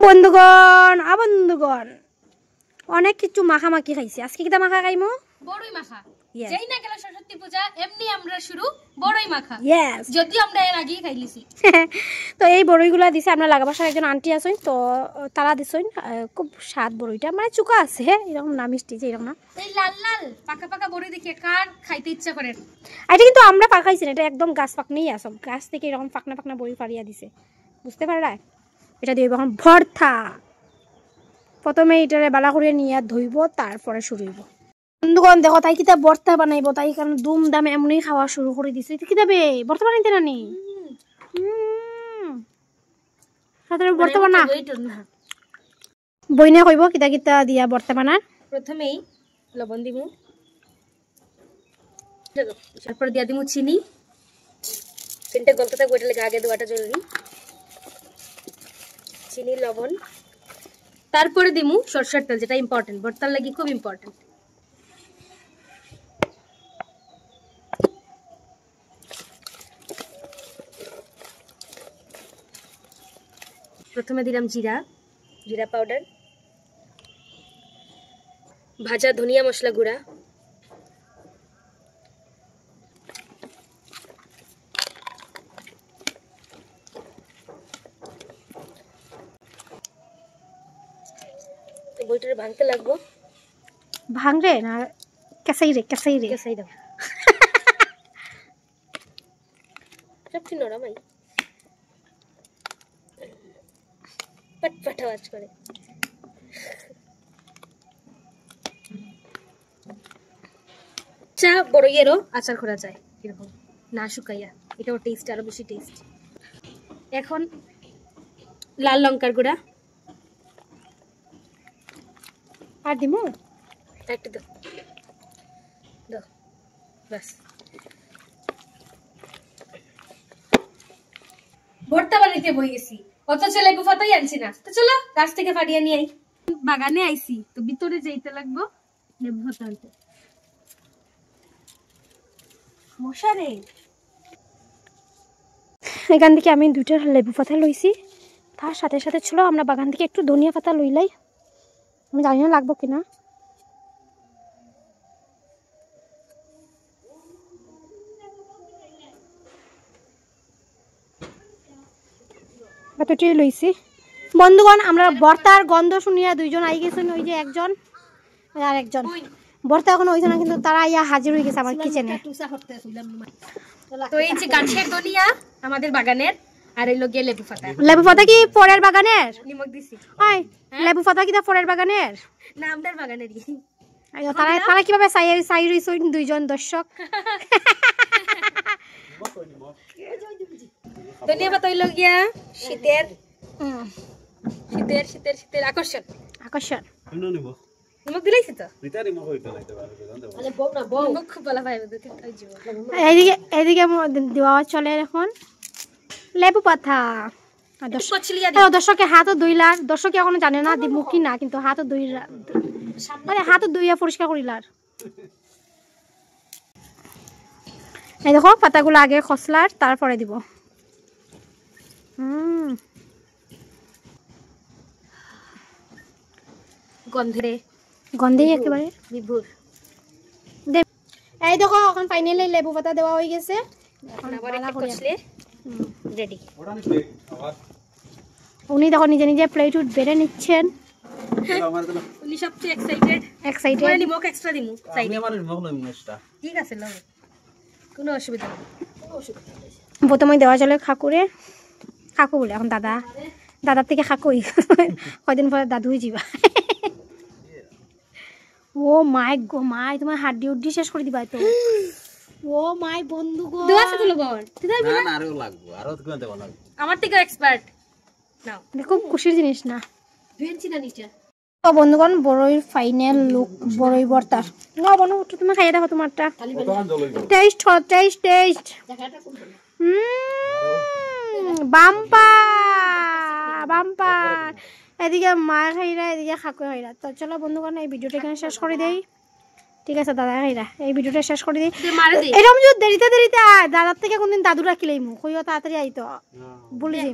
বন্ধুগণ অনেক কিছু মাখামাখি খাইছি। আজকে কিটা মাখা খাইমু? বড়ই মাখা। যেই না গেল সরস্বতী পূজা এমনি আমরা শুরু বড়ই মাখা। যদি আমরা এর আগেই খাইলিছি। তো এই বড়ইগুলা দিছে আমরা লাগাবাসার একজন আন্টি আছেন, তো তারা দিছেন খুব স্বাদ বড়ইটা, মানে চুকা আছে এরকম না, মিষ্টি যে এরকম না। এই লাল লাল পাকা পাকা বড়ই দেখে কার খাইতে ইচ্ছা করে? এটা কিন্তু আমরা পাকাইছি না, এটা একদম গাছ পাকনেই আছে, গাছ থেকে এরকম পাকনা পাকনা বড়ই পাড়িয়া দিছে, বুঝতে পারলা? এটা দিয়ে এখন ভর্তা। প্রথমে এটারে বালা করে নিয়ে ধুইব, তারপরে শুরু হইব। বন্ধুগণ দেখো তাই কিতা ভর্তা বানাইব, তাই কারণ দুম দাম এমনি খাওয়া শুরু করে দিছে। এটা কি দেবে ভর্তা বানাইতে নানি? ভর্তা বানা বইনা কইব কিতা কিতা দিয়া ভর্তা বানার। প্রথমেই লবণ দিব, তারপর দিয়া দিমু চিনি। চিনিটা গলতে থাকবে, ওইটা লেগে আগে দেওয়াটা জরুরি। চিনি লবণ, তারপরে দিমু সরষের তেল, যেটা ইম্পর্টেন্ট, ভর্তার লাগি খুব ইম্পর্টেন্ট। প্রথমে দিলাম জিরা, জিরা পাউডার, ভাজা ধনিয়া মশলা গুঁড়া, বইটারে ভাঙতে লাগবো। ভাঙরে না কেসাই রে কেসাই রে কেসাই দাও সব কি নরমাই পটপট আওয়াজ করে। চা বড়ইয়েরও আচার করা যায় এরকম না শুকাইয়া, এটাও টেস্ট, আরো বেশি টেস্ট। এখন লাল লঙ্কার গুঁড়া আর দিমু একটু দাও দাও, বাস। ভর্তা বানাইতে বই গেছি, অথচ লেবু পাতাই আনছি না। তো চলো গাছ থেকে ফাটিয়ে নিয়ে আই। বাগানে আইছি তো ভিতরে যেতে লাগবো লেবু পাতা আনতে। মশারে এখান থেকে আমি 2টা লেবু পাতা লইছি, তার সাথে সাথে ছিল আমরা বাগান থেকে একটু ধনিয়া পাতা লইলাই, আমি জানি না লাগবো কিনা। এতটাই লইছি। বন্ধুগণ আমরা ভর্তার গন্ধ শুনিয়া 2জন আই গেছেন, ওই যে একজন আর একজন। ভর্তা এখন হইছে না, কিন্তু তারা ইয়া হাজির হয়ে গেছে আমার কিচেনে। তো এই যে গাছের ধনিয়া আমাদের বাগানের, আর এই লোকে লেবু পাতা। লেবু পাতা কি পরের বাগানের? নিমক দিছি। ওই লেবু পাতা কি পরের বাগানের? না, আমাদের বাগানেরই। তারা তারা কিভাবে চাই রইছে 2জন দর্শক? ধনিয়া পাতা হইল গিয়া শীতের শীতের শীতের শীতের আকর্ষণ। আকর্ষণ নিমক দিলাইছি তো। এইদিকে এইদিকে দেওয়া চলে এখন লেবু পাতা। দর্শকের হাতও ধুইলার, দর্শক এখনো জানে না দিব কি না, কিন্তু হাতও ধুইলার, মানে হাতও ধুইয়া পরিষ্কার করিলার। এই দেখো পাতাগুলো আগে খসলার, তারপরে দিব। গন্ধে গন্ধেই একেবারে বিভোর। এই দেখো এখন ফাইনালি লেবু পাতা দেওয়া হয়ে গেছে, রেডি। উনি দেখো নিজে নিজে প্লেট বেড়ে নিচ্ছেন। উনি সবচেয়ে এক্সাইটেড। মানে নিমক এক্সট্রা দিমু সাইডে। আমি নিমক লইম এক্সট্রা। ঠিক আছে, লও, কোনো অসুবিধা নেই। প্রথমে দেওয়া চলে খাকুরে, কাকু বলে এখন দাদা, দাদার থেকে খাকুই, কয়দিন পরে দাদুই যাবা। ও মাই গো মাই, তোমার হাড্ডি উড্ডি শেষ করে দিবা তো। ও মাই বন্ধু গো, দেওয়া আছে তো লগর। না না আরো লাগবে, আরো তো দেওয়া লাগবে। আমার থেকে এক্সপার্ট নাও। খুব খুশির জিনিস না। ভেনছি না নিচে। তো বন্ধুগণ বড়ইর ফাইনাল লুক বড়ই ভর্তার। না বনু তুমি খাইয়ে দেখো তোমারটা। Test test test. Bumper bumper. এদিকে মা খাইরা, এদিকে খাকু খাইরা। তো চলো বন্ধুগণ এই ভিডিওটা এখানে শেষ করে দেই। ঠিক আছে দাদা খাইরা, এই ভিডিওটা শেষ করে দিই। এরকম যদি দেরিতে দেরিতে দাদার থেকে কোনদিন দাদু রাখিলেই মুখ হইও তাড়াতাড়ি আইতো বলে যাই।